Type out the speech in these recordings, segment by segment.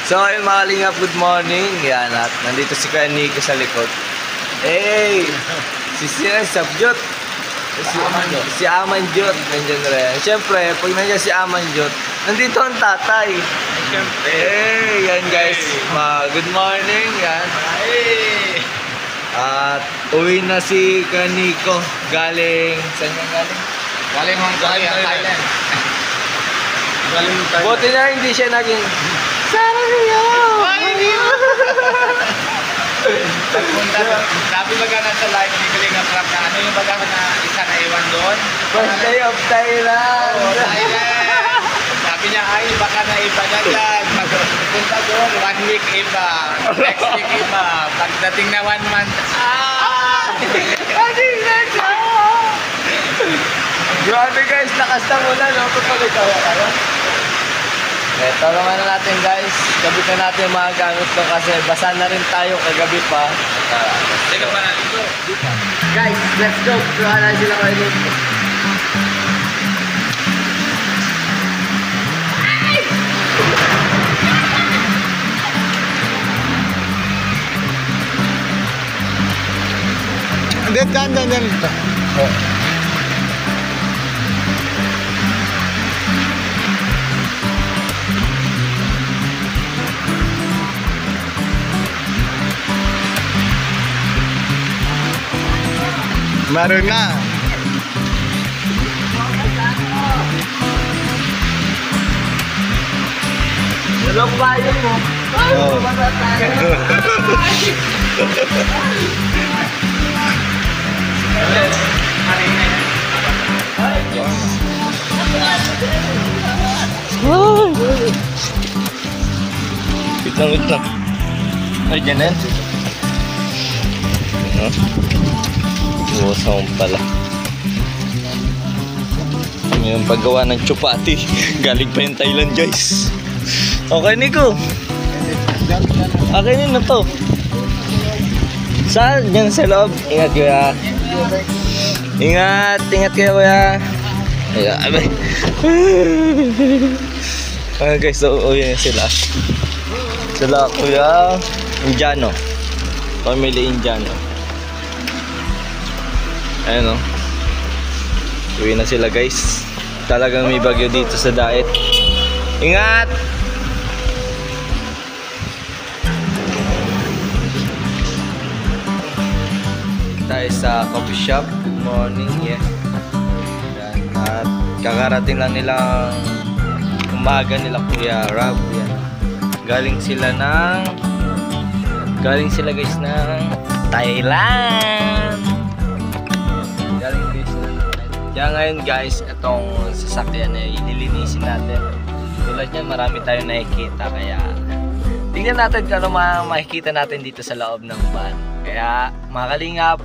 So ayun mga kalingap, good morning. Yan, at nandito si Kuya Nico sa likod. Hey! Si Sabjot. Si Amanjot. Nandiyan rin. Siyempre, pag nandiyan si Amanjot, nandito ang tatay. Siyempre. Hey! Yan guys. Good morning. Yan. Hey! At uwi na si Kuya Nico. Galing. Saan yung galing? Galing Hong Kong, Thailand. Galing Thailand. Buti na hindi siya naging Sarayo! Sabi baga na sa live ni Kalinga Prab na ano yung baga na isa na iwan doon? First day of Thailand! Oo, Thailand! Sabi niya, ay baka na iba na dyan. Pagpunta doon, 1 week iba. Next week iba. Pagdating na 1 month, Grabe guys, lakas na mula, no? Kapag ikaw kayo. Tulungan na natin guys. Gabi na natin mga gamit ko kasi basa na rin tayo kagabi pa. Teka pa natin ito. Guys, let's go. Tuhan na sila kayo dito. Dan. Oh. Meron na. Dalawang bayo mo. Oh. Wait lang. Ay, ganun. Buwasang pala. Yung paggawa ng chupati. Galing pa yung Thailand guys. Okay Nico. Akin na to. Saan? Diyan sa loob. Ingat kuya. Ingat kayo kuya. Abay. Guys, so uwi na sila. Sila kuya Indiano. Family Indiano. Ayan o. Uwi na sila guys. Talagang may bagyo dito sa Daet. Ingat! Tayo sa coffee shop. Good morning. Yeah. At kakarating lang nilang umaga nila Kuya Rob. Yan. Galing sila guys ng Thailand. Kaya ngayon guys, itong sasakyan ay ililinisin natin. Tulad yan, marami tayong nakikita. Kaya tingnan natin kung ano makikita natin dito sa loob ng van. Kaya mga kalingap,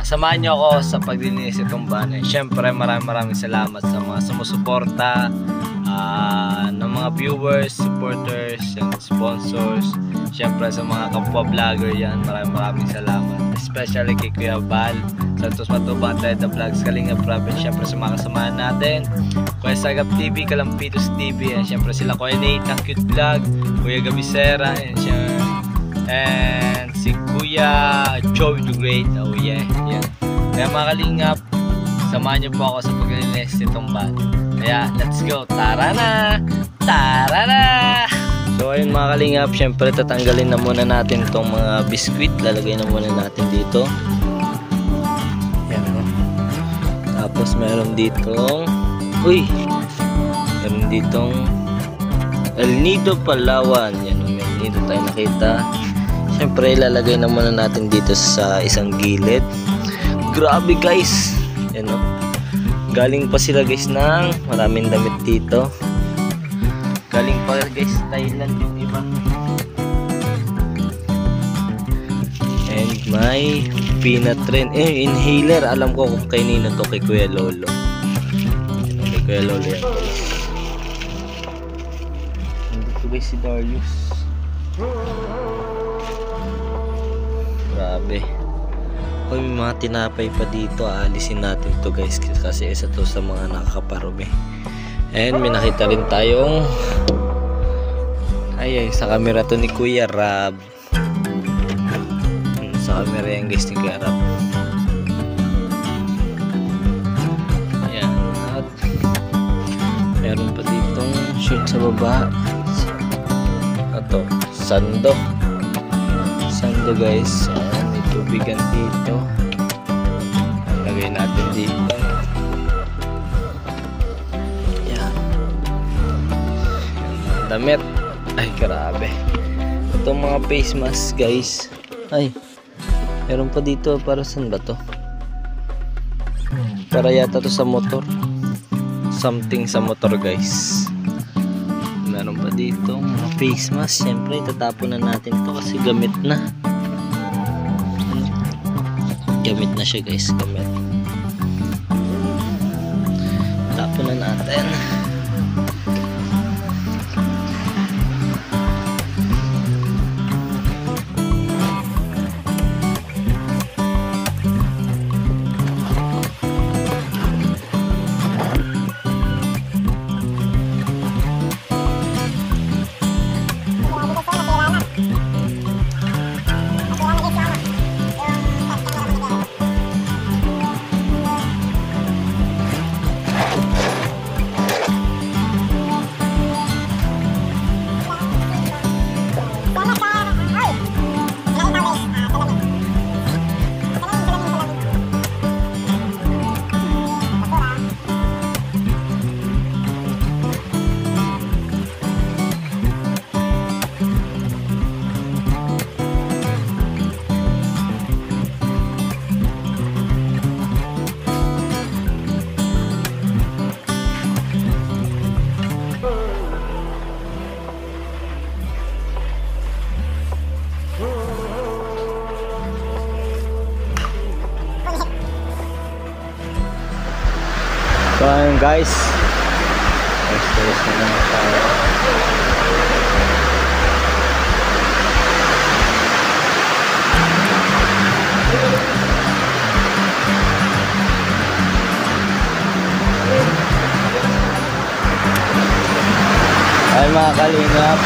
samahan nyo ako sa paglilinis itong van. Siyempre maraming salamat sa mga sumusuporta, ng mga viewers, supporters, sponsors. Siyempre sa mga kapwa vlogger yan, maraming salamat. Especially kay Kuya Val Santos Matubang, Ted Vlogs, Kalinga Prab, siyempre sa mga kasamahan natin, Kuya Sagap TV, Kalampitos TV, and siyempre sila Kuya Nate ng Cute Vlog, Kuya Gabisera, and si Kuya Joey the Great. Oh yeah, yeah. Kaya mga kalingap, samahan niyo po ako sa paglilinis nitong van. Kaya let's go, tara na! So ayun mga kalingap, syempre tatanggalin na muna natin itong mga biskwit. Lalagay na muna natin dito. Yan o. Tapos meron ditong meron ditong El Nido Palawan. Yan o, may Nido tayo nakita. Syempre ilalagay na muna natin dito sa isang gilid. Grabe guys. Yan o. Galing pa sila guys ng maraming damit dito. Galing pa guys Thailand yung iba. And may peanut rin. Inhaler. Alam ko kung kay Nino to, kay Kuya Lolo. Kay Kuya Lolo yan. Nandito guys si Darius. Grabe. May mga tinapay pa dito. Aalisin natin to guys kasi isa to sa mga nakakaparumi. And may nakita rin tayong Ay, sa camera to ni Kuya Rab. Sa camera yan guys ni Kuya Rab. Ayan. At meron pa ditong shoot sa baba. Ito, sando. Sando guys. Ayan, may tubigan dito. Lagay natin dito. Ayan. Damit. Ay, grabe. Itong mga face mask, guys. Ay, meron pa dito. Para saan ba to? Para yata to sa motor. Something sa motor, guys. Meron pa dito mga face mask. Siyempre, itatapon na natin to kasi gamit na. Gamit na siya, guys. Gamit. Tapon na natin. So ayun guys, express na lang tayo. Ay mga kalingap,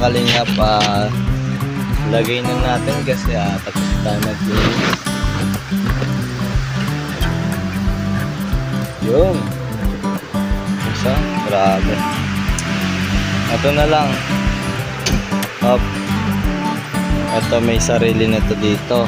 kalingap, lagay na natin kasi tapos tayo naglinis. Yun. Isa, grabe. Ito na lang. Up. Ito may sarili na to dito.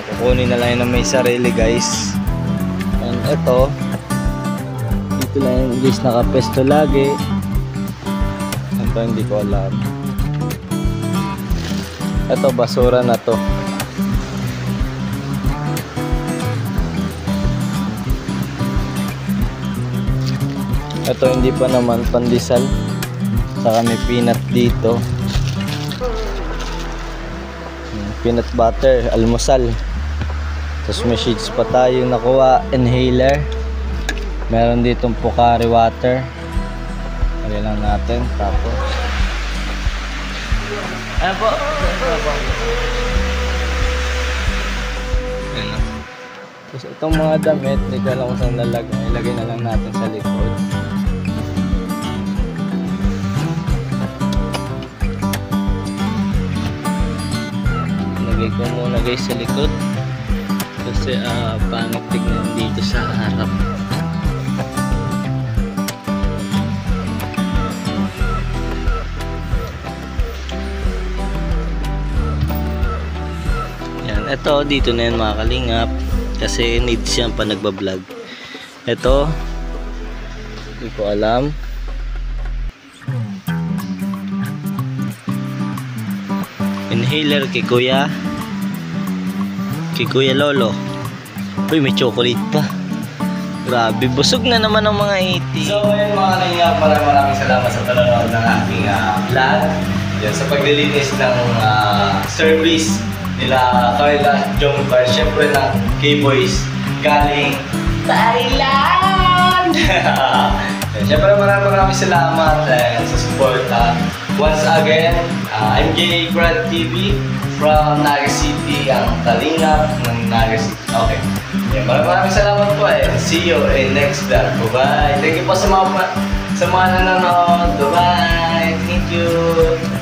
Kukunin na lang yun na may sarili, guys. And ito, dito lang yung guys nakapesto lagi. Ito hindi ko alam. Ito basura na to. Ito hindi pa naman pandesal. Saka may peanut dito. Peanut butter, almusal. Tapos may sheets pa tayo nakuha, inhaler. Meron ditong Pocari water. Lagay lang natin. Tapos ano po? Ano? Tapos itong mga damit, hindi ko alam kung saan lalagay. Ilagay na lang natin sa likod. Lagay ko muna guys sa likod. Kasi pangit tignan dito sa harap. Yan, ito dito na yan mga kalingap. Kasi needs yan pa nagbablog. Ito, hindi ko alam. Inhaler kay Kuya Lolo. Uy, may chocolate pa. Grabe, busog na naman ang mga 80. So ayun mga kalingap, maraming salamat sa panonood ng aking vlog. Yan, sa paglilinis ng service nila Carla at Jomcar, syempre ng K-Boys galing Thailand. Syempre maraming salamat sa support. Once again, I'm Jay Brad TV from Naga City, ang kalingap ng Naga City. Okay. Yeah, maraming salamat po see you in next vlog. Bye-bye. Thank you po sa mga nanonood. Bye-bye. Thank you.